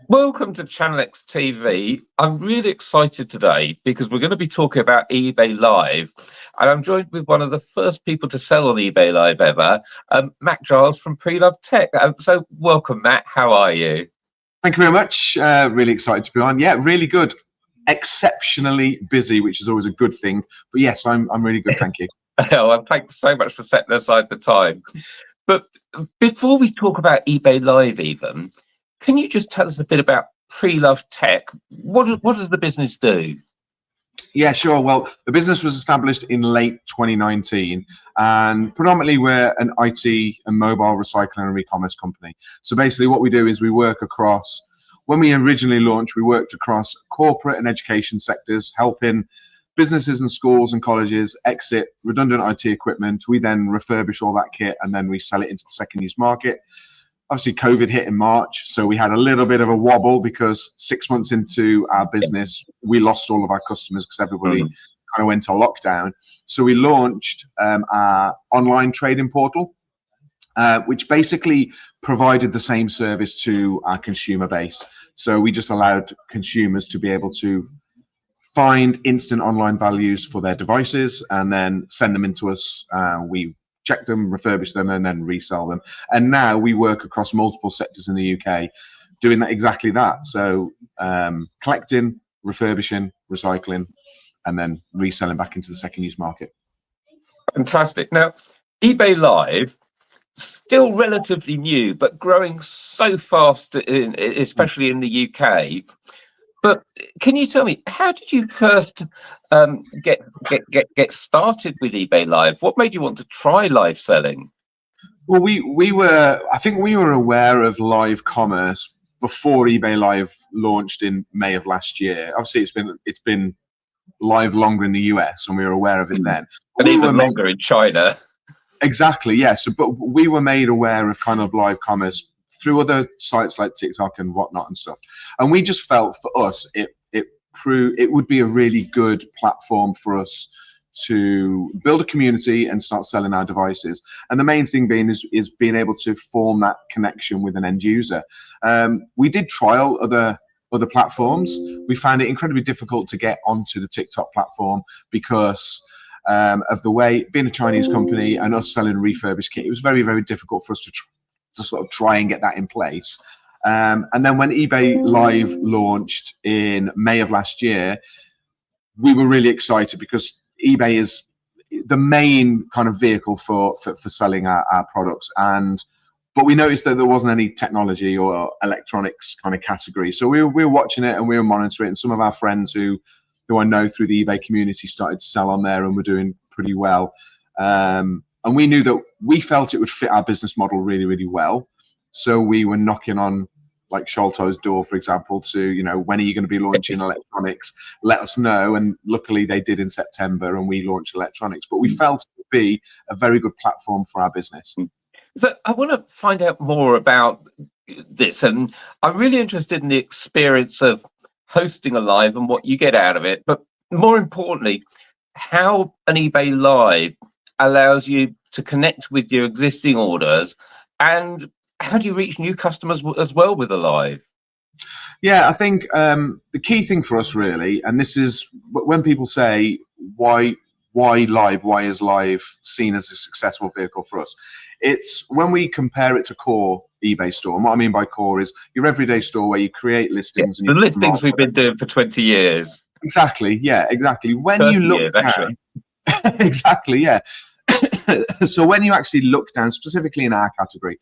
Welcome to Channel X TV. I'm really excited today because we're going to be talking about eBay Live, and I'm joined with one of the first people to sell on eBay Live ever, Matt Giles from Preloved Tech. So welcome, Matt. How are you? Thank you very much. Really excited to be on. Yeah, really good. Exceptionally busy, which is always a good thing. But yes, I'm really good. Thank you. Well, thanks so much for setting aside the time. But before we talk about eBay Live even, can you just tell us a bit about Preloved Tech? What does the business do? Yeah, sure. Well, the business was established in late 2019, and predominantly we're an IT and mobile recycling and e-commerce company. So basically what we do is we work across, when we originally launched, we worked across corporate and education sectors, helping businesses and schools and colleges exit redundant IT equipment. We then refurbish all that kit and then we sell it into the second use market. Obviously, COVID hit in March, so we had a little bit of a wobble because 6 months into our business, we lost all of our customers because everybody kind of went to lockdown. So we launched our online trading portal, which basically provided the same service to our consumer base. So we just allowed consumers to be able to find instant online values for their devices and then send them into us. We check them, refurbish them, and then resell them. And now we work across multiple sectors in the UK, doing that exactly that. So collecting, refurbishing, recycling, and then reselling back into the second use market. Fantastic. Now, eBay Live, still relatively new, but growing so fast, especially in the UK. But can you tell me, how did you first get started with eBay Live? What made you want to try live selling? Well, I think we were aware of live commerce before eBay Live launched in May of last year. Obviously, it's been live longer in the US, and we were aware of it then. And even longer in China. Exactly, yes. But we were made aware of kind of live commerce through other sites like TikTok and whatnot and stuff. And we just felt for us, it would be a really good platform for us to build a community and start selling our devices. And the main thing being is being able to form that connection with an end user. We did trial other platforms. We found it incredibly difficult to get onto the TikTok platform because of the way, being a Chinese company and us selling a refurbished kit, it was very, very difficult for us to sort of try and get that in place. And then when eBay Live launched in May of last year, we were really excited because eBay is the main kind of vehicle for selling our products. But we noticed that there wasn't any technology or electronics kind of category. So we were watching it and we were monitoring it. And some of our friends who I know through the eBay community started to sell on there and were doing pretty well. And we knew that we felt it would fit our business model really, really well. So we were knocking on like Sholto's door, for example, to, when are you going to be launching electronics? Let us know. And luckily they did in September and we launched electronics. But we felt it would be a very good platform for our business. So I want to find out more about this. And I'm really interested in the experience of hosting a live and what you get out of it. But more importantly, how an eBay Live allows you to connect with your existing orders, and how do you reach new customers as well with a live? Yeah, I think the key thing for us really, and this is when people say why live, why is live seen as a successful vehicle for us? It's when we compare it to core eBay store. And what I mean by core is your everyday store where you create listings. Yeah, and the listings we've been doing for 20 years. Exactly. Yeah, exactly. When you look down, exactly. Yeah. So when you actually look down, specifically in our category,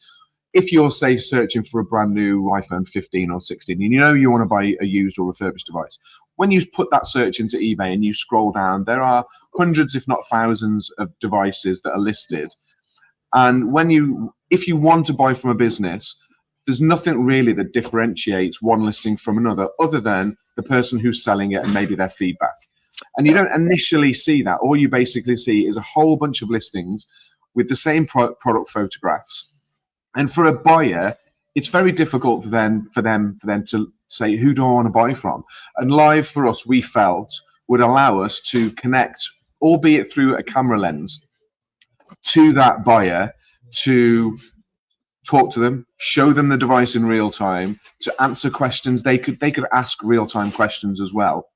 if you're, say, searching for a brand new iPhone 15 or 16, and you want to buy a used or refurbished device, when you put that search into eBay and you scroll down, there are hundreds, if not thousands, of devices that are listed. And if you want to buy from a business, there's nothing really that differentiates one listing from another other than the person who's selling it and maybe their feedback. And you don't initially see that. All you basically see is a whole bunch of listings with the same product photographs. And for a buyer, it's very difficult for them to say, who do I want to buy from? And live for us, we felt, would allow us to connect, albeit through a camera lens, to that buyer to talk to them, show them the device in real time to answer questions. They could ask real time questions as well.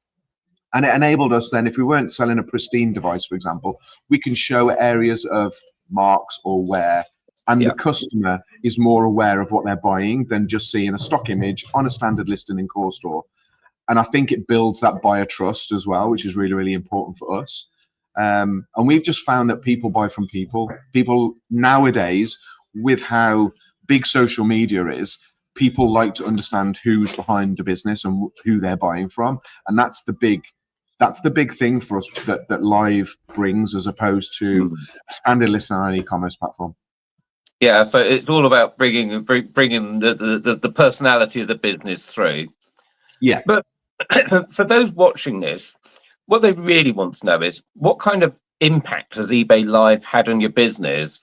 And it enabled us then, if we weren't selling a pristine device, for example, we can show areas of marks or wear, and the customer is more aware of what they're buying than just seeing a stock image on a standard listing in CoreStore. And I think it builds that buyer trust as well, which is really, really important for us. And we've just found that people buy from people. People nowadays, with how big social media is, people like to understand who's behind the business and who they're buying from. And that's the big thing for us that live brings, as opposed to a standard listing on an e-commerce platform. Yeah, so it's all about bringing the personality of the business through. Yeah. But for those watching this, what they really want to know is, what kind of impact has eBay Live had on your business?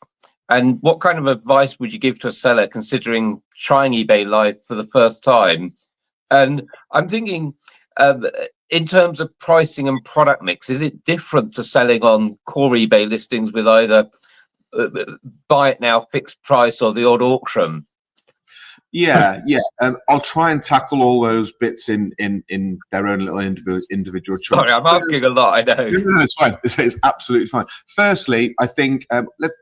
And what kind of advice would you give to a seller considering trying eBay Live for the first time? And I'm thinking, in terms of pricing and product mix, is it different to selling on core eBay listings with either buy it now, fixed price, or the odd auction? Yeah. I'll try and tackle all those bits in their own little individual chunks. Sorry, I'm asking a lot, I know. No, it's fine. It's absolutely fine. Firstly, I think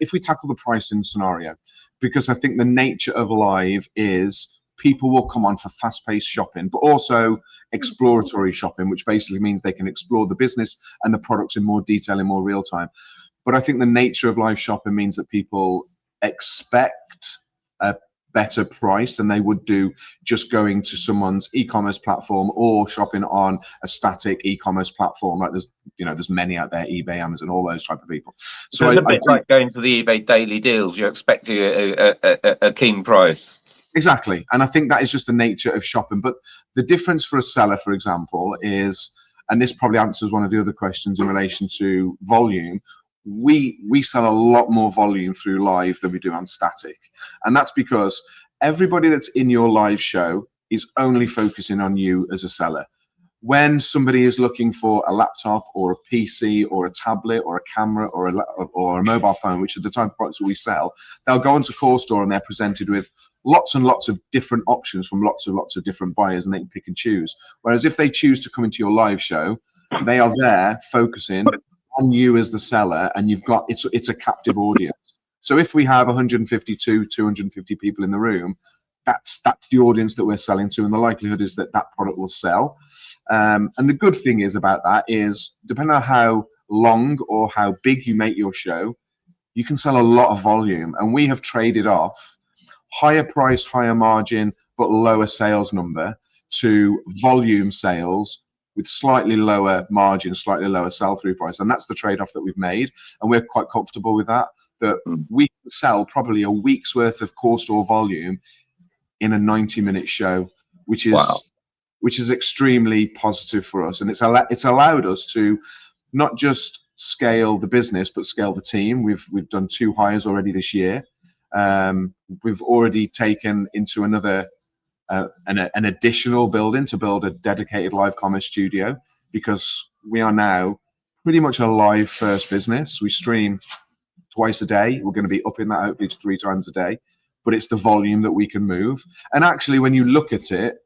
if we tackle the pricing scenario, because I think the nature of live is people will come on for fast-paced shopping, but also exploratory shopping, which basically means they can explore the business and the products in more detail in more real time. But I think the nature of live shopping means that people expect a better price than they would do just going to someone's e-commerce platform or shopping on a static e-commerce platform. Like there's many out there, eBay, Amazon, all those type of people. So it's a bit like going to the eBay daily deals. You're expecting a keen price. Exactly. And I think that is just the nature of shopping. But the difference for a seller, for example, is, and this probably answers one of the other questions in relation to volume, we sell a lot more volume through live than we do on static. And that's because everybody that's in your live show is only focusing on you as a seller. When somebody is looking for a laptop or a PC or a tablet or a camera or a mobile phone, which are the type of products that we sell, they'll go into CoreStore and they're presented with lots and lots of different options from lots of different buyers, and they can pick and choose. Whereas if they choose to come into your live show, they are there focusing on you as the seller, and you've got it's a captive audience. So if we have 152, 250 people in the room, that's the audience that we're selling to, and the likelihood is that product will sell. And the good thing is about that is, depending on how long or how big you make your show, you can sell a lot of volume. And we have traded off higher price, higher margin, but lower sales number to volume sales with slightly lower margin, slightly lower sell-through price. And that's the trade-off that we've made. And we're quite comfortable with that we can sell probably a week's worth of CoreStore volume in a 90-minute show, which is extremely positive for us. And it's allowed us to not just scale the business, but scale the team. We've done 2 hires already this year. We've already taken into another an additional building to build a dedicated live commerce studio, because we are now pretty much a live first business. We stream twice a day. We're going to be upping that hopefully to 3 times a day, but it's the volume that we can move. And actually, when you look at it,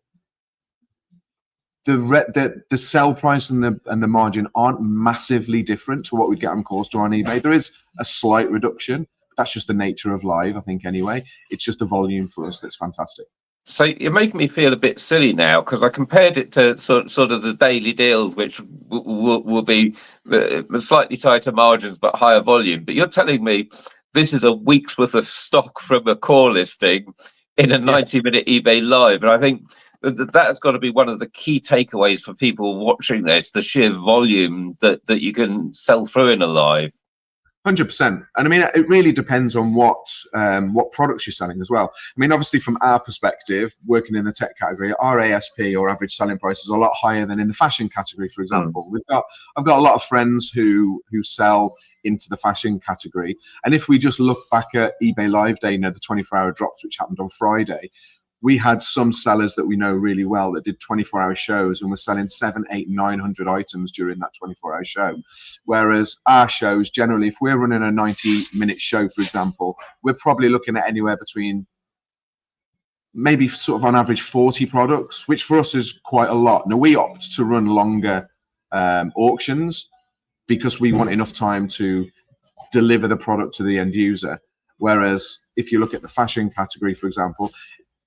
the sell price and the margin aren't massively different to what we'd get on CoreStore on eBay. There is a slight reduction. That's just the nature of live, I think, anyway. It's just the volume for us that's fantastic. So you're making me feel a bit silly now, because I compared it to sort of the daily deals, which will be slightly tighter margins but higher volume. But you're telling me this is a week's worth of stock from a core listing in a 90-minute eBay Live. And I think that's got to be one of the key takeaways for people watching this, the sheer volume that you can sell through in a live. 100%. And I mean, it really depends on what products you're selling as well. I mean, obviously from our perspective, working in the tech category, our ASP, or average selling price, is a lot higher than in the fashion category, for example. I've got a lot of friends who sell into the fashion category. And if we just look back at eBay Live Day, the 24-hour drops, which happened on Friday, we had some sellers that we know really well that did 24-hour shows and were selling 700, 800, 900 items during that 24-hour show. Whereas our shows, generally, if we're running a 90-minute show, for example, we're probably looking at anywhere between maybe sort of on average 40 products, which for us is quite a lot. Now, we opt to run longer auctions because we want enough time to deliver the product to the end user. Whereas if you look at the fashion category, for example,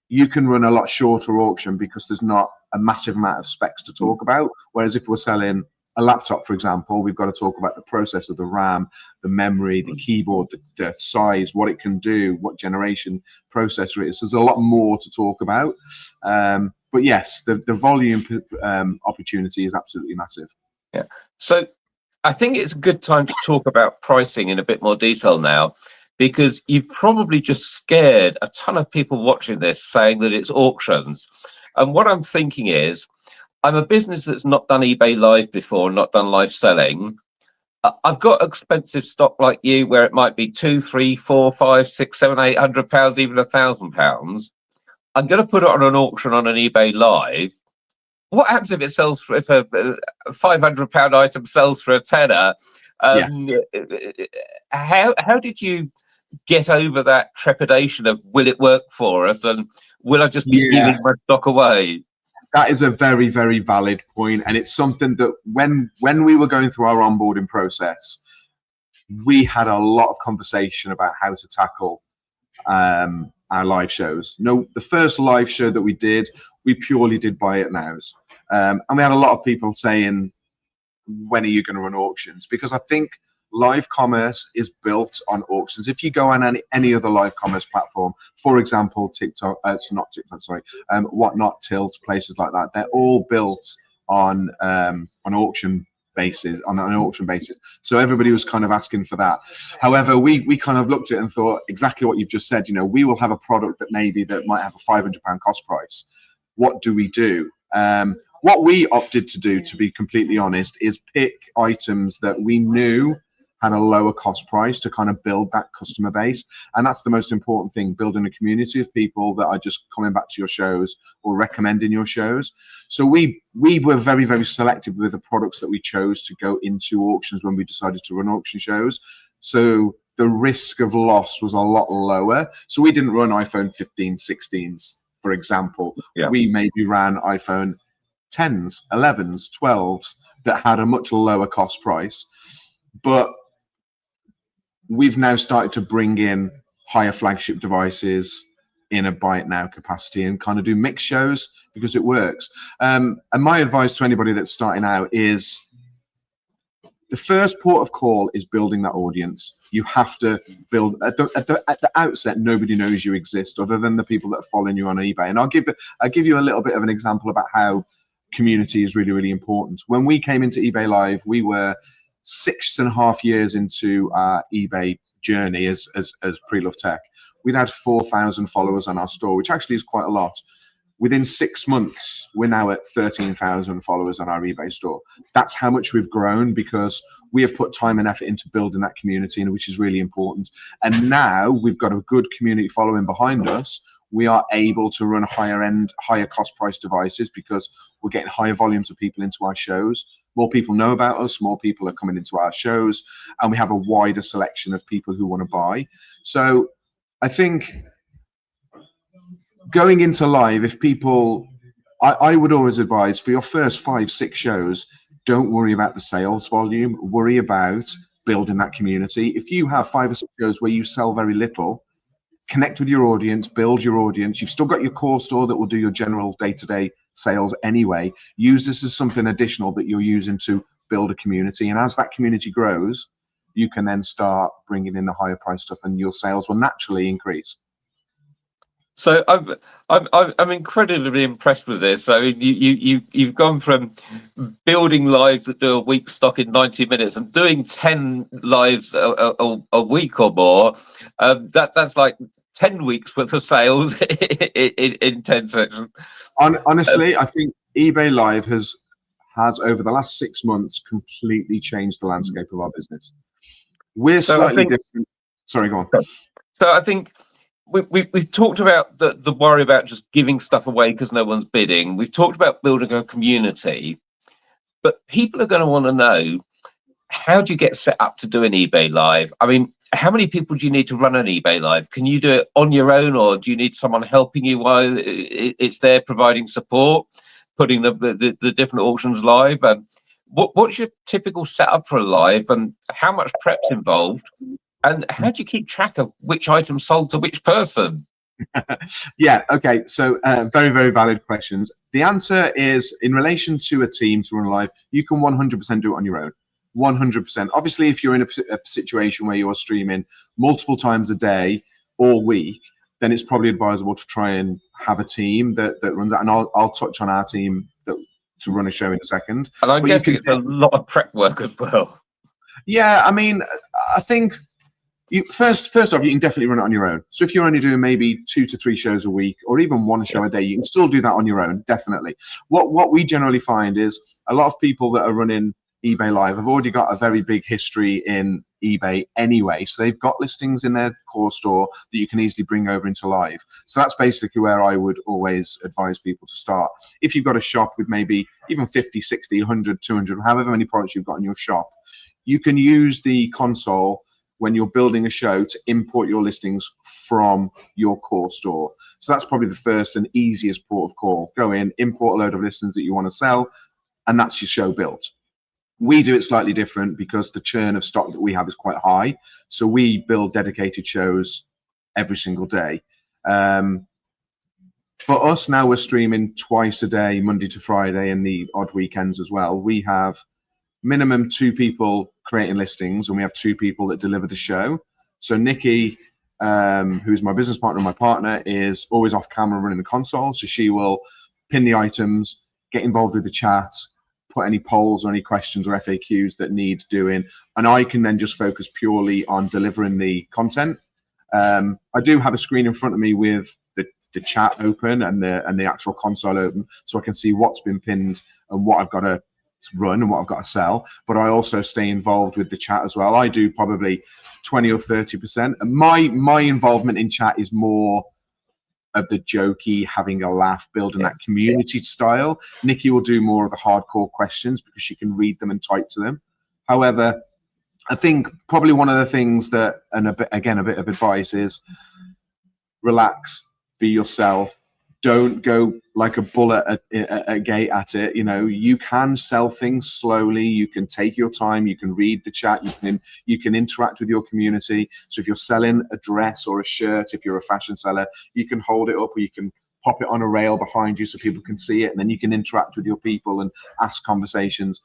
you can run a lot shorter auction because there's not a massive amount of specs to talk about. Whereas if we're selling a laptop, for example, we've got to talk about the processor, the RAM, the memory, the keyboard, the size, what it can do, what generation processor it is. There's a lot more to talk about. But yes, the volume opportunity is absolutely massive. Yeah. So I think it's a good time to talk about pricing in a bit more detail now, because you've probably just scared a ton of people watching this saying that it's auctions. And what I'm thinking is, I'm a business that's not done eBay Live before, not done live selling. I've got expensive stock like you, where it might be £200, £300, £400, £500, £600, £700, £800, even £1,000. I'm going to put it on an auction on an eBay Live. What happens if it sells for, if a £500 item sells for a tenner? How did you get over that trepidation of, will it work for us, and will I just be giving my stock away? That is a very, very valid point, and it's something that when we were going through our onboarding process, we had a lot of conversation about how to tackle our live shows. No, the first live show that we did, we purely did buy it nows, and we had a lot of people saying, when are you going to run auctions? Because I think live commerce is built on auctions. If you go on any other live commerce platform, for example, TikTok, it's not TikTok, sorry, Whatnot, Tilt, places like that, they're all built on auction basis, on an auction basis. So everybody was kind of asking for that. However, we kind of looked at it and thought exactly what you've just said. You know, we will have a product that might have a £500 cost price. What do we do? What we opted to do, to be completely honest, is pick items that we knew had a lower cost price to kind of build that customer base. And that's the most important thing, building a community of people that are just coming back to your shows or recommending your shows. So we were very, very selective with the products that we chose to go into auctions when we decided to run auction shows. So the risk of loss was a lot lower. So we didn't run iPhone 15, 16s, for example. We maybe ran iPhone 10s, 11s, 12s that had a much lower cost price. But we've now started to bring in higher flagship devices in a buy it now capacity and kind of do mixed shows because it works. And my advice to anybody that's starting out is the first port of call is building that audience. You have to build at the outset. Nobody knows you exist other than the people that are following you on eBay. And I'll give you a little bit of an example about how community is really, really important. When we came into eBay Live, we were 6.5 years into our eBay journey as Preloved Tech. We'd had 4,000 followers on our store, which actually is quite a lot. Within 6 months, we're now at 13,000 followers on our eBay store. That's how much we've grown because we have put time and effort into building that community, and which is really important. And now we've got a good community following behind us. We are able to run higher cost price devices because we're getting higher volumes of people into our shows. More people know about us, more people are coming into our shows, and we have a wider selection of people who want to buy. So I think going into live, if people, I would always advise for your first 5-6 shows, don't worry about the sales volume, worry about building that community. If you have 5 or 6 shows where you sell very little, connect with your audience, build your audience. You've still got your core store that will do your general day-to-day sales anyway. Use this as something additional that you're using to build a community. And as that community grows, you can then start bringing in the higher price stuff and your sales will naturally increase. So I'm incredibly impressed with this. I mean, you've gone from building lives that do a week stock in 90 minutes and doing 10 lives a week or more. That's like 10 weeks worth of sales in 10 sections. Honestly, I think eBay Live has over the last 6 months completely changed the landscape of our business. We're slightly different. Sorry, go on. So I think we've talked about the worry about just giving stuff away because no one's bidding. We've talked about building a community, but people are going to want to know, how do you get set up to do an eBay Live? I mean, how many people do you need to run an eBay Live? Can you do it on your own, or do you need someone helping you while it's there, providing support, putting the different auctions live? What's your typical setup for a live, and how much prep's involved? And how do you keep track of which item sold to which person? Yeah, okay. So very, very valid questions. The answer is, in relation to a team to run live, you can 100% do it on your own. 100%. Obviously, if you're in a situation where you're streaming multiple times a day all week, then it's probably advisable to try and have a team that runs that. And I'll touch on our team to run a show in a second. And I'm But guessing it's a lot of prep work as well. Yeah, I mean, I think first off, you can definitely run it on your own. So if you're only doing maybe 2 to 3 shows a week, or even 1 show a day, you can still do that on your own, definitely. What we generally find is a lot of people that are running eBay Live have already got a very big history in eBay anyway, so they've got listings in their core store that you can easily bring over into live. So that's basically where I would always advise people to start. If you've got a shop with maybe even 50, 60, 100, 200, however many products you've got in your shop, you can use the console when you're building a show to import your listings from your core store. So that's probably the first and easiest port of call. Go in, import a load of listings that you want to sell, and that's your show built. We do it slightly different because the churn of stock that we have is quite high. So we build dedicated shows every single day. For us now, we're streaming twice a day, Monday to Friday, and the odd weekends as well. We have minimum 2 people creating listings, and we have 2 people that deliver the show. So Nikki, who's my business partner and my partner, is always off camera running the console. So she will pin the items, get involved with the chat, put any polls or any questions or FAQs that need doing, and I can then just focus purely on delivering the content. I do have a screen in front of me with the chat open and the actual console open, so I can see what's been pinned and what I've got to run and what I've got to sell. But I also stay involved with the chat as well. I do probably 20 or 30%, and my involvement in chat is more of the jokey, having a laugh, building that community style. Nikki will do more of the hardcore questions because she can read them and type to them. However, I think probably one of the things that, and a bit of advice, is relax, be yourself. Don't go like a bull at a gate at it. You know, you can sell things slowly. You can take your time. You can read the chat. You can interact with your community. So if you're selling a dress or a shirt, if you're a fashion seller, you can hold it up, or you can pop it on a rail behind you so people can see it, and then you can interact with your people and ask conversations.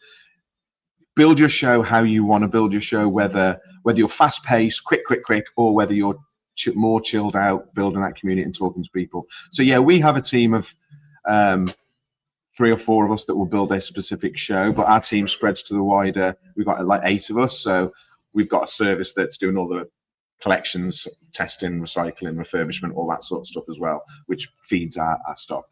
Build your show how you want to build your show, whether you're fast paced, quick, or whether you're more chilled out, building that community and talking to people. So yeah, we have a team of 3 or 4 of us that will build a specific show, but our team spreads to the wider. We've got like 8 of us, so we've got a service that's doing all the collections, testing, recycling, refurbishment, all that sort of stuff as well, which feeds our stock.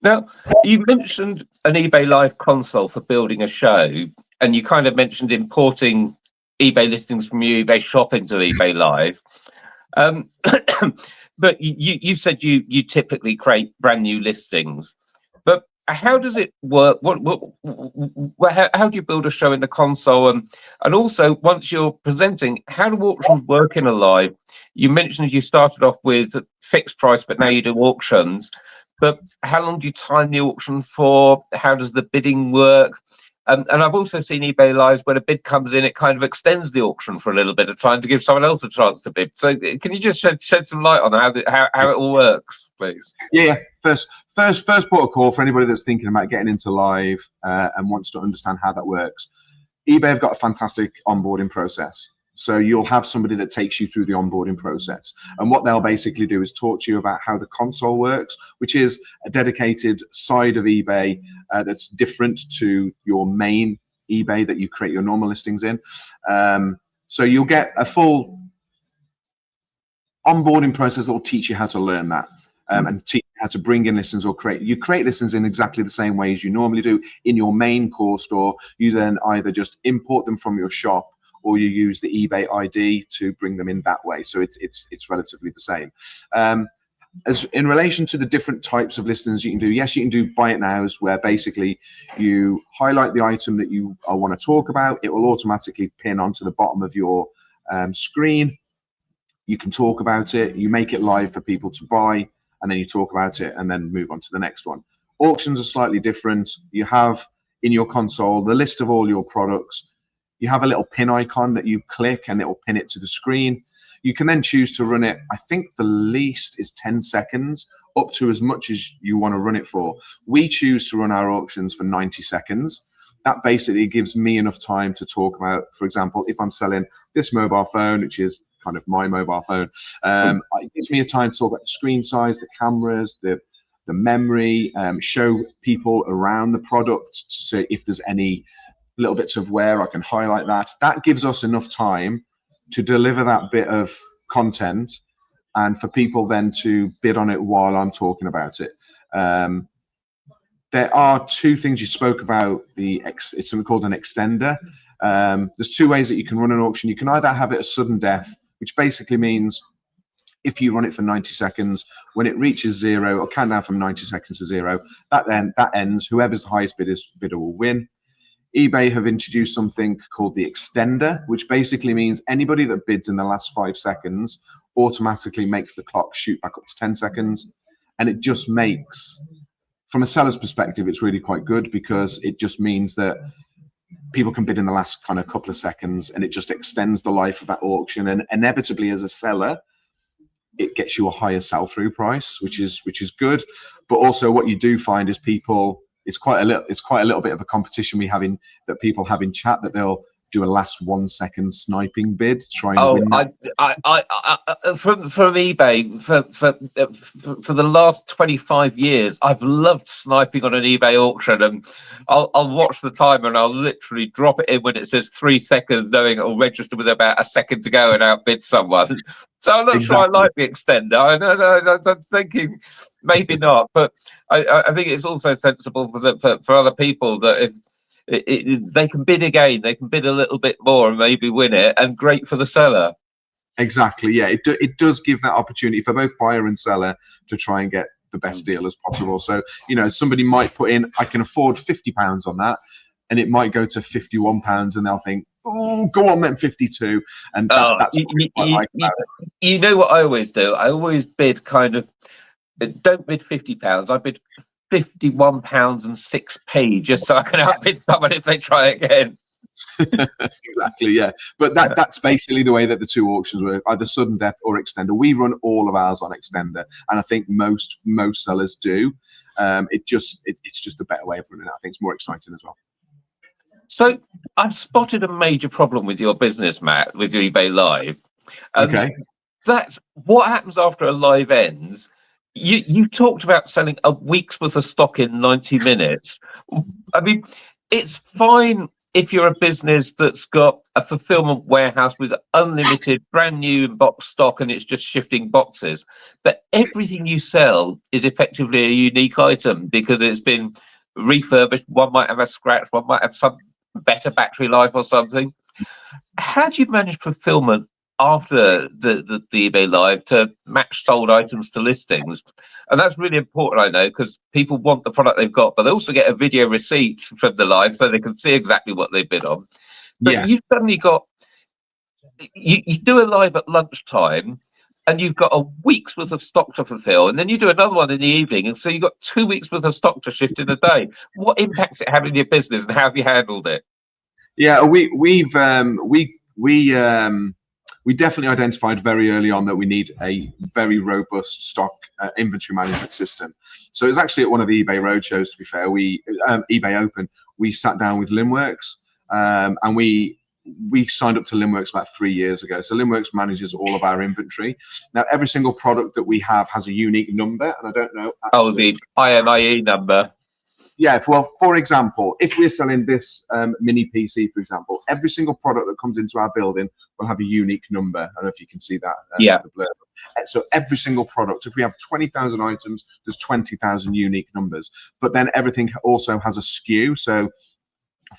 Now, you mentioned an eBay Live console for building a show, and you kind of mentioned importing eBay listings from your eBay shop into eBay Live. But you said you typically create brand new listings. But how does it work? How do you build a show in the console? And also, once you're presenting, how do auctions work in a live? You mentioned you started off with fixed price, but now you do auctions. But how long do you time the auction for? How does the bidding work? And I've also seen eBay Lives when a bid comes in, it kind of extends the auction for a little bit of time to give someone else a chance to bid. So can you just shed some light on how it all works, please? Yeah. First port of call for anybody that's thinking about getting into live and wants to understand how that works. eBay have got a fantastic onboarding process. So you'll have somebody that takes you through the onboarding process. And what they'll basically do is talk to you about how the console works, which is a dedicated side of eBay that's different to your main eBay that you create your normal listings in. So you'll get a full onboarding process that will teach you how to learn that. And teach you how to bring in listings or create listings in exactly the same way as you normally do in your main core store. You then either just import them from your shop, or you use the eBay ID to bring them in that way. So it's relatively the same. as in relation to the different types of listings you can do, yes, you can do buy it nows, where basically you highlight the item that you want to talk about. It will automatically pin onto the bottom of your screen. You can talk about it, you make it live for people to buy, and then you talk about it and then move on to the next one. Auctions are slightly different. You have in your console the list of all your products. You have a little pin icon that you click and it will pin it to the screen. You can then choose to run it, I think the least is 10 seconds, up to as much as you want to run it for. We choose to run our auctions for 90 seconds. That basically gives me enough time to talk about, for example, if I'm selling this mobile phone, which is kind of my mobile phone, it gives me a time to talk about the screen size, the cameras, the memory, show people around the product to see if there's any little bits of wear. I can highlight that. That gives us enough time to deliver that bit of content and for people then to bid on it while I'm talking about it. There are two things you spoke about. It's something called an extender. There's two ways that you can run an auction. You can either have it a sudden death, which basically means if you run it for 90 seconds, when it reaches zero, or count down from 90 seconds to zero, that ends. Whoever's the highest bidder will win. eBay have introduced something called the extender, which basically means anybody that bids in the last 5 seconds automatically makes the clock shoot back up to 10 seconds. And it just makes, from a seller's perspective, it's really quite good, because it just means that people can bid in the last kind of couple of seconds, and it just extends the life of that auction. And inevitably, as a seller, it gets you a higher sell-through price, which is good. But also, what you do find is people, it's quite a little bit of a competition that people have in chat, that they'll do a last 1 second sniping bid to try and win that. From eBay for the last 25 years, I've loved sniping on an eBay auction, and I'll watch the timer and I'll literally drop it in when it says 3 seconds, knowing it'll register with about a second to go and outbid someone. So I'm not sure I like the extender. I'm thinking maybe not, but I think it's also sensible for other people that if they can bid again, they can bid a little bit more and maybe win it, and great for the seller. Exactly, yeah. It does give that opportunity for both buyer and seller to try and get the best deal as possible. So, somebody might put in, I can afford £50 on that, and it might go to £51, and they'll think, oh, go on then, 52. And that's what I like about it. You know what I always do? I always bid don't bid £50. I bid £51.06, just so I can outbid someone if they try again. Exactly, yeah. But that's basically the way that the two auctions work, either sudden death or extender. We run all of ours on extender, and I think most sellers do. It's just a better way of running it. I think it's more exciting as well. So I've spotted a major problem with your business, Matt, with your eBay Live. Okay. That's what happens after a live ends. You talked about selling a week's worth of stock in 90 minutes. I mean, it's fine if you're a business that's got a fulfillment warehouse with unlimited brand new box stock and it's just shifting boxes. But everything you sell is effectively a unique item because it's been refurbished. One might have a scratch, one might have some better battery life or something. How do you manage fulfillment after the eBay Live to match sold items to listings? And that's really important, I know, because people want the product they've got, but they also get a video receipt from the live so they can see exactly what they bid on. But Yeah. you've suddenly got, you do a live at lunchtime and you've got a week's worth of stock to fulfill, and then you do another one in the evening, and so you've got 2 weeks worth of stock to shift in a day. What impacts it having in your business, and how have you handled it? Yeah, we definitely identified very early on that we need a very robust stock inventory management system. So it was actually at one of the eBay roadshows, to be fair, eBay Open, we sat down with Limworks, and we signed up to Limworks about 3 years ago. So Limworks manages all of our inventory. Now, every single product that we have has a unique number, and I don't know. The IMIE number. Yeah, well, for example, if we're selling this mini PC, for example, every single product that comes into our building will have a unique number. I don't know if you can see that. The blur. So every single product, if we have 20,000 items, there's 20,000 unique numbers. But then everything also has a SKU. So,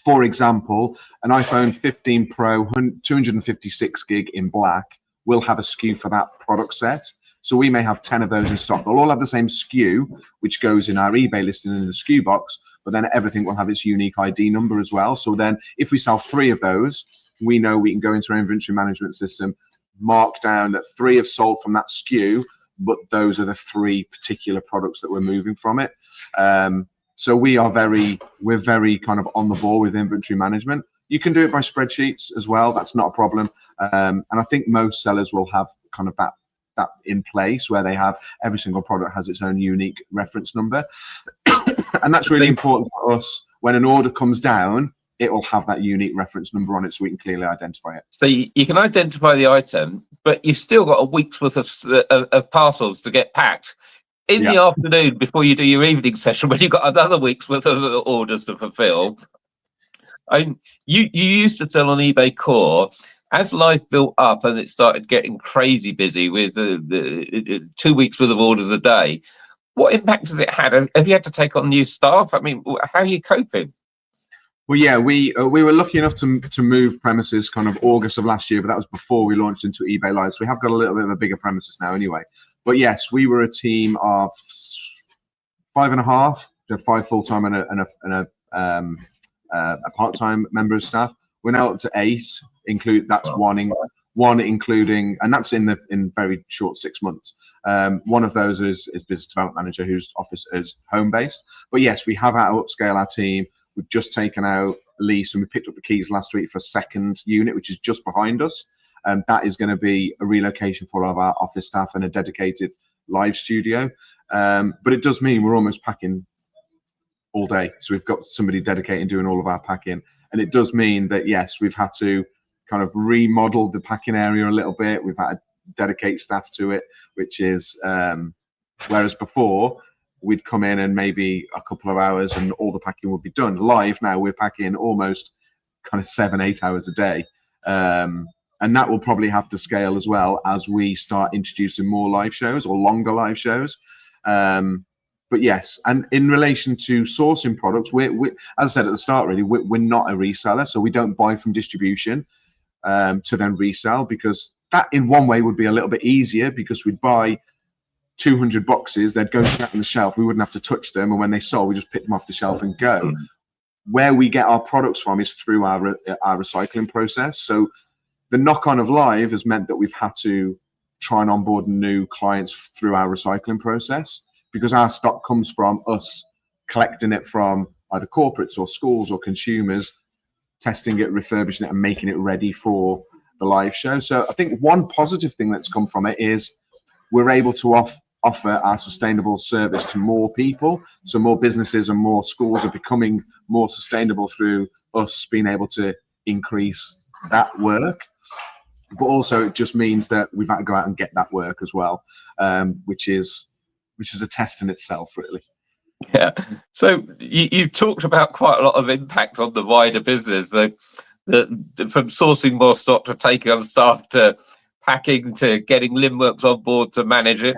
for example, an iPhone 15 Pro 256 gig in black will have a SKU for that product set. So we may have 10 of those in stock. They'll all have the same SKU, which goes in our eBay listing in the SKU box, but then everything will have its unique ID number as well. So then if we sell 3 of those, we know we can go into our inventory management system, mark down that 3 have sold from that SKU, but those are the 3 particular products that we're moving from it. So we're very kind of on the ball with inventory management. You can do it by spreadsheets as well. That's not a problem. And I think most sellers will have kind of that in place where they have every single product has its own unique reference number. And that's really important for us. When an order comes down, it will have that unique reference number on it so we can clearly identify it. So you can identify the item, but you've still got a week's worth of parcels to get packed. In the afternoon, before you do your evening session, when you've got another week's worth of orders to fulfill. You used to sell on eBay Core. As life built up and it started getting crazy busy with the 2 weeks worth of orders a day, what impact has it had? Have you had to take on new staff? I mean, how are you coping? Well, yeah, we were lucky enough to move premises kind of August of last year, but that was before we launched into eBay Live. So we have got a little bit of a bigger premises now anyway. But yes, we were a team of 5.5, 5 full-time and a part-time member of staff. We're now up to 8. That's one including, and that's in very short 6 months. One of those is business development manager, whose office is home-based. But yes, we have had to upscale our team. We've just taken out a lease and we picked up the keys last week for a second unit, which is just behind us. That is going to be a relocation for all of our office staff and a dedicated live studio. But it does mean we're almost packing all day. So we've got somebody dedicated doing all of our packing. And it does mean that, yes, we've had to kind of remodel the packing area a little bit. We've had to dedicate staff to it, which is, whereas before, we'd come in and maybe a couple of hours and all the packing would be done. Live now, we're packing almost kind of 7-8 hours a day. And that will probably have to scale as well as we start introducing more live shows or longer live shows. But yes, and in relation to sourcing products, we as I said at the start, really, we're not a reseller, so we don't buy from distribution to then resell, because that in one way would be a little bit easier, because we'd buy 200 boxes, they'd go straight on the shelf, we wouldn't have to touch them, and when they sold, we just pick them off the shelf and go. Where we get our products from is through our recycling process. So the knock-on of live has meant that we've had to try and onboard new clients through our recycling process, because our stock comes from us collecting it from either corporates or schools or consumers, testing it, refurbishing it, and making it ready for the live show. So I think one positive thing that's come from it is we're able to offer our sustainable service to more people. So more businesses and more schools are becoming more sustainable through us being able to increase that work. But also it just means that we've had to go out and get that work as well, which is a test in itself, really. Yeah. So you talked about quite a lot of impact on the wider business, the from sourcing more stock to taking on staff to packing to getting Limworks on board to manage it.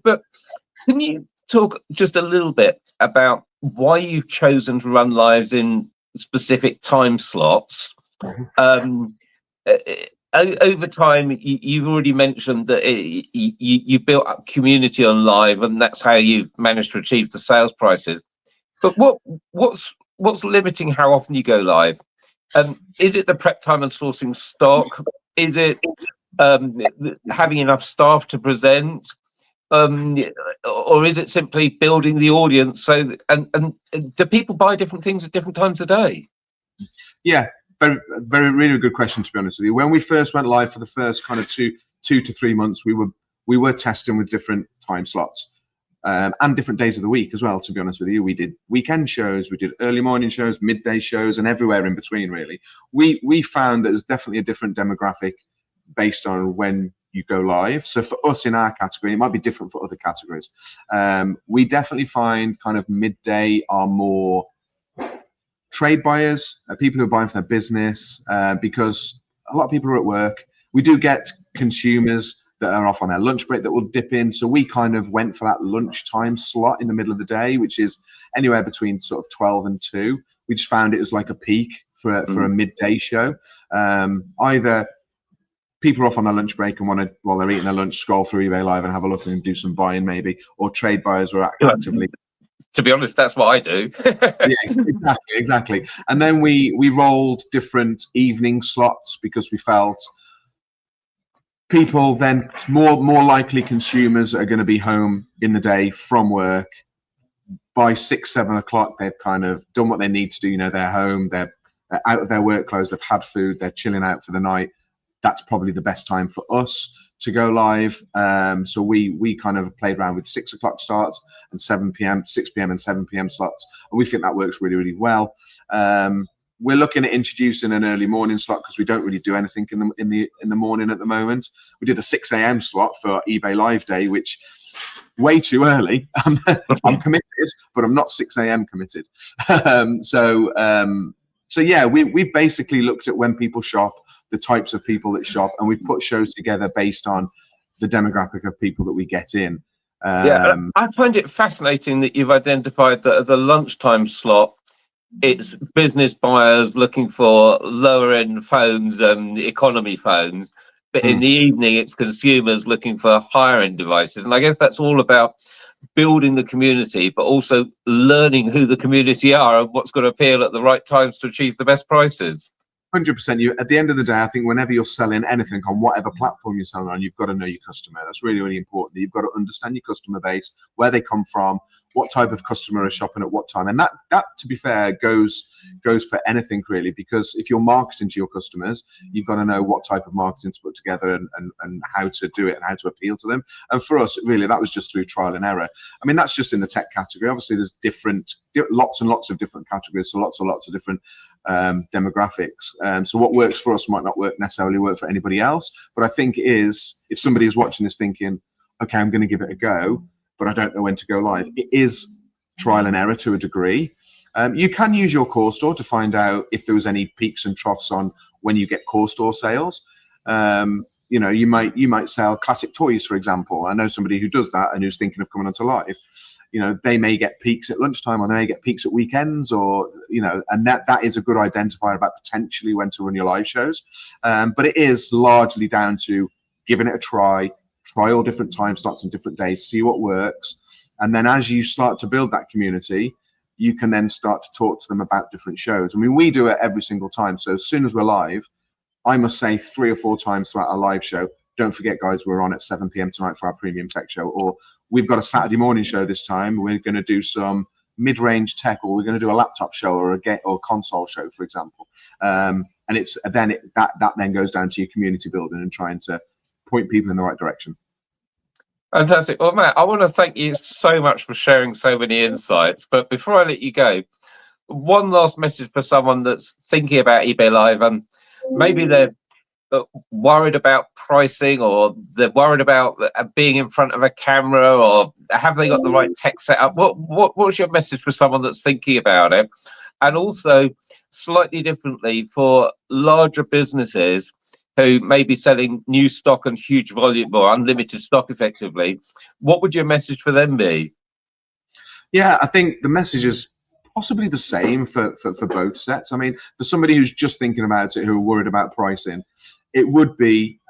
But can you talk just a little bit about why you've chosen to run lives in specific time slots? Over time, you've already mentioned that you built up community on live, and that's how you've managed to achieve the sales prices. But what's limiting how often you go live? Is it the prep time and sourcing stock? Is it having enough staff to present? Or is it simply building the audience? So, and do people buy different things at different times of day? Yeah. Really good question, to be honest with you. When we first went live for the first kind of two to 3 months, we were testing with different time slots and different days of the week as well, to be honest with you. We did weekend shows, we did early morning shows, midday shows, and everywhere in between, really. We found that there's definitely a different demographic based on when you go live. So for us in our category, it might be different for other categories. We definitely find kind of midday are more trade buyers, people who are buying for their business, because a lot of people are at work. We do get consumers that are off on their lunch break that will dip in. So we kind of went for that lunchtime slot in the middle of the day, which is anywhere between sort of 12 and 2. We just found it was like a peak for a midday show. Either people are off on their lunch break and want to, while they're eating their lunch, scroll through eBay Live and have a look and do some buying maybe, or trade buyers are actively. To be honest, that's what I do. Yeah, exactly. And then we rolled different evening slots because we felt people then more likely consumers are going to be home in the day from work by 6-7 o'clock. They've kind of done what they need to do. You know, they're home, they're out of their work clothes, they've had food, they're chilling out for the night. That's probably the best time for us to go live. So we kind of played around with 6 o'clock starts and 7 p.m., 6 p.m. and 7 p.m. slots, and we think that works really, really well. We're looking at introducing an early morning slot because we don't really do anything in the morning at the moment. We did a 6 a.m. slot for eBay Live Day, which way too early. I'm committed, but I'm not 6 a.m. committed. So yeah, we basically looked at when people shop, the types of people that shop, and we put shows together based on the demographic of people that we get in. Yeah, I find it fascinating that you've identified that at the lunchtime slot, it's business buyers looking for lower end phones and economy phones, but in the evening, it's consumers looking for higher end devices. And I guess that's all about building the community, but also learning who the community are and what's going to appeal at the right times to achieve the best prices. 100%. You, at the end of the day, I think whenever you're selling anything on whatever platform you're selling on, you've got to know your customer. That's really, really important. You've got to understand your customer base, where they come from, what type of customer is shopping at what time. And that to be fair, goes for anything really, because if you're marketing to your customers, you've got to know what type of marketing to put together and how to do it and how to appeal to them. And for us, really, that was just through trial and error. I mean, that's just in the tech category. Obviously, there's lots and lots of different categories, so lots and lots of different demographics. So what works for us might not necessarily work for anybody else. But I think if somebody is watching this thinking, okay, I'm going to give it a go, but I don't know when to go live, it is trial and error to a degree. You can use your core store to find out if there was any peaks and troughs on when you get core store sales. You know, you might sell classic toys, for example. I know somebody who does that and who's thinking of coming onto live. You know, they may get peaks at lunchtime, or they may get peaks at weekends, or, you know, and that is a good identifier about potentially when to run your live shows. But it is largely down to giving it a try all different time slots and different days, see what works. And then as you start to build that community, you can then start to talk to them about different shows. I mean, we do it every single time. So as soon as we're live, I must say 3 or 4 times throughout our live show, don't forget, guys, we're on at 7 p.m. tonight for our premium tech show, or we've got a Saturday morning show this time. We're going to do some mid-range tech, or we're going to do a laptop show or a console show, for example. And that then goes down to your community building and trying to point people in the right direction. Fantastic. Well, Matt, I want to thank you so much for sharing so many insights. But before I let you go, one last message for someone that's thinking about eBay Live, and maybe they're worried about pricing, or they're worried about being in front of a camera, or have they got the right tech set up? What's your message for someone that's thinking about it? And also, slightly differently, for larger businesses who may be selling new stock and huge volume or unlimited stock effectively, what would your message for them be? Yeah, I think the message is possibly the same for both sets. I mean, for somebody who's just thinking about it, who are worried about pricing, it would be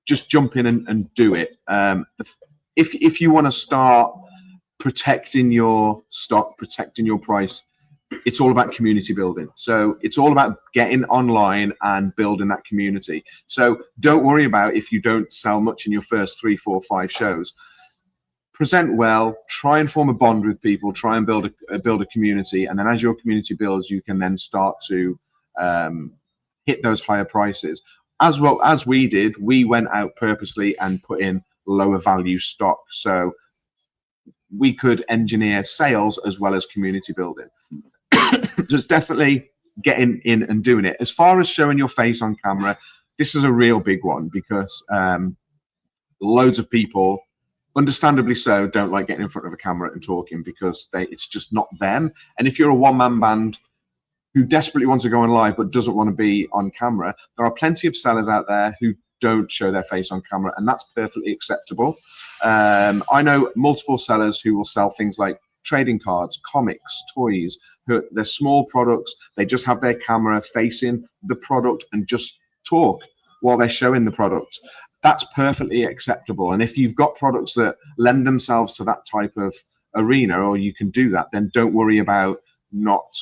just jump in and do it. If you want to start protecting your stock, protecting your price, it's all about community building. So it's all about getting online and building that community. So don't worry about if you don't sell much in your first 3, 4, 5 shows. Present well, try and form a bond with people, try and build a community, and then as your community builds, you can then start to hit those higher prices. As well as we did, we went out purposely and put in lower value stock, so we could engineer sales as well as community building. So it's definitely getting in and doing it. As far as showing your face on camera, this is a real big one, because loads of people, understandably so, don't like getting in front of a camera and talking, because it's just not them. And if you're a one-man band who desperately wants to go on live but doesn't want to be on camera, there are plenty of sellers out there who don't show their face on camera, and that's perfectly acceptable. I know multiple sellers who will sell things like trading cards, comics, toys. They're small products. They just have their camera facing the product and just talk. while they're showing the product. That's perfectly acceptable. And if you've got products that lend themselves to that type of arena, or you can do that, then don't worry about not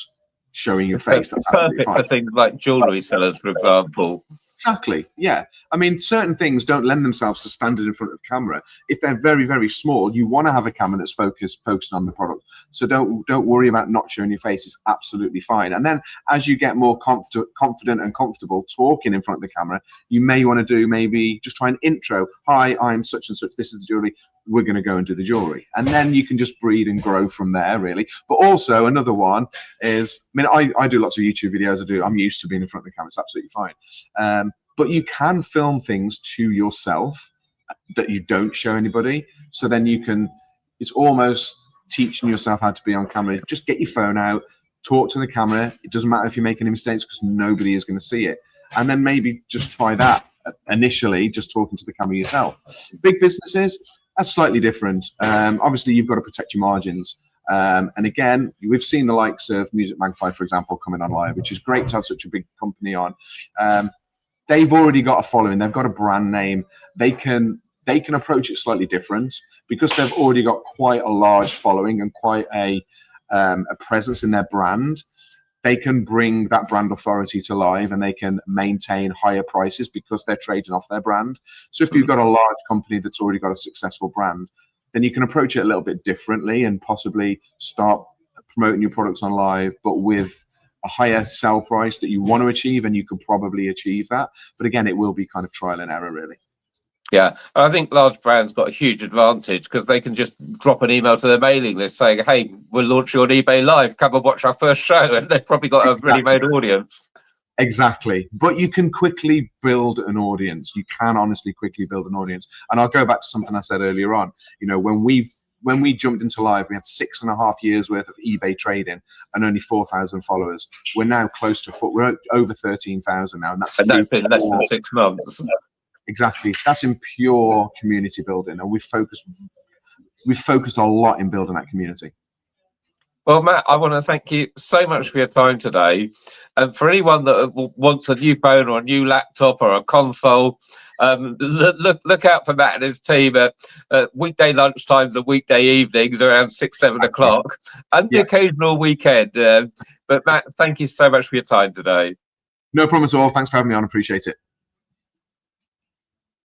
showing your face. That's absolutely Perfect fine. for things like jewelry sellers, for example. Exactly. Yeah. I mean, certain things don't lend themselves to standing in front of camera. If they're very, very small, you want to have a camera that's focused on the product. So don't worry about not showing your face. It's absolutely fine. And then as you get more confident and comfortable talking in front of the camera, you may want to do maybe just try an intro. Hi, I'm such and such. This is the jewelry. We're going to go and do the jewelry. And then you can just breed and grow from there, really. But also another one is, I mean, I do lots of YouTube videos. I'm used to being in front of the camera. It's absolutely fine. But you can film things to yourself that you don't show anybody. So then you can, it's almost teaching yourself how to be on camera. Just get your phone out, talk to the camera. It doesn't matter if you make any mistakes because nobody is going to see it. And then maybe just try that initially, just talking to the camera yourself. Big businesses, that's slightly different. Obviously, you've got to protect your margins. And again, we've seen the likes of Music Magpie, for example, coming on live, which is great to have such a big company on. They've already got a following. They've got a brand name. They can approach it slightly different because they've already got quite a large following and quite a presence in their brand. They can bring that brand authority to live, and they can maintain higher prices because they're trading off their brand. So if you've got a large company that's already got a successful brand, then you can approach it a little bit differently and possibly start promoting your products on live, but with a higher sell price that you want to achieve, and you could probably achieve that. But again, it will be kind of trial and error, really. Yeah, I think large brands got a huge advantage because they can just drop an email to their mailing list saying, hey, we're launching on eBay Live, come and watch our first show, and they've probably got a ready-made audience. Exactly. But you can quickly build an audience. You can honestly quickly build an audience. And I'll go back to something I said earlier on. You know, when we jumped into live, we had 6.5 years worth of eBay trading and only 4,000 followers. We're now close to we're over 13,000 now, and that's in less than 6 months. Exactly. That's in pure community building, and we've focused a lot in building that community. Well, Matt, I want to thank you so much for your time today. And for anyone that wants a new phone or a new laptop or a console, look out for Matt and his team at weekday lunchtimes and weekday evenings around 6-7 o'clock, and the occasional weekend. But Matt, thank you so much for your time today. No problem at all. Thanks for having me on. Appreciate it.